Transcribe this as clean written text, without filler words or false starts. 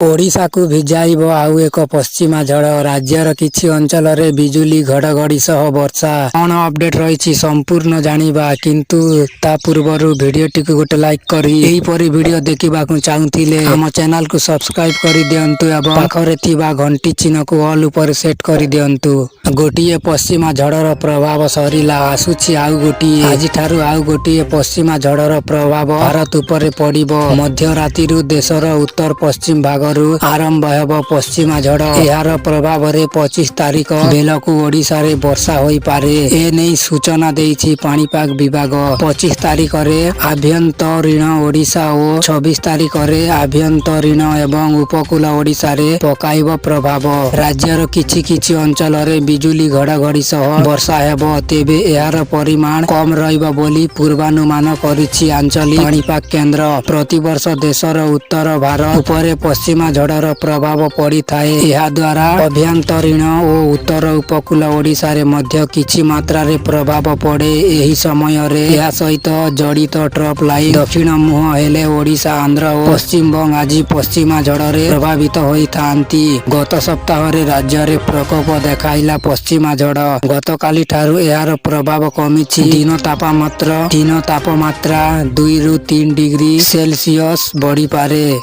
ओडिशा को भिजाइब आउ एक पश्चिमा झड़ राज्यर किछि अंचल बिजुली घड़घड़ी सह वर्षा कौन अपडेट रही संपूर्ण जानिबा किंतु ता पूर्वरु भिडियोटी को गोटे लाइक करी एही परी भिडियो देखिबा को चाहुथिले हम चैनल को सब्सक्राइब करि दियंतु एवं पाखरे थिबा घंटी चिन्ह को ऑल ऊपर सेट करि दियंतु। गोटिए पश्चिमा झड़र प्रभाव सरिला आसुछि आउ गोटिए आज ठारु आउ गोटिए पश्चिमा झड़र प्रभाव भारत ऊपर पड़िबो। मध्य रातिरु देशर उत्तर पश्चिम भाग आरंभ हेब पश्चिमा झड़ यार प्रभाव रे 25 तारिख बेलकु ओडिशा रे वर्षा होई पारे ए नै सूचना देइछि पाणीपाग विभाग। 25 तारिख रे आभ्यंतरीण ओडिशा और 26 तारिख रे आभ्यंतरीण एवं उपकूल ओडिशा रे पकाइब प्रभाव। राज्यर किछि किछि अंचल रे बिजुली घड़घड़ी सह वर्षा हेब तेबे यार परिमाण कम रहिब बोली पूर्वानुमान करिछि आंचलिक पाणीपाग केन्द्र। प्रतिवर्ष देशर उत्तर भारत उपरे पश्चिमा झड़र प्रभाव पड़ी थाए। यह द्वारा अभ्यंतरीण और उत्तर उपकूल ओडिशा रे मध्य किछि मात्रा रे प्रभाव पड़े। एही समय रे यह सहित जड़ित ट्रफ लाइन दक्षिण मुह हेले ओडिशा आंध्र और पश्चिम बंग आज पश्चिमा झड़रे प्रभावित होई थांती। गत सप्ताह रे राज्य रे प्रकोप देखाइला पश्चिमा झड़। गत काली ठारु यार प्रभाव कमिछि। दिन तापमात्रा 2 ରୁ 3 डिग्री सेल्सियस बढ़ी पारे।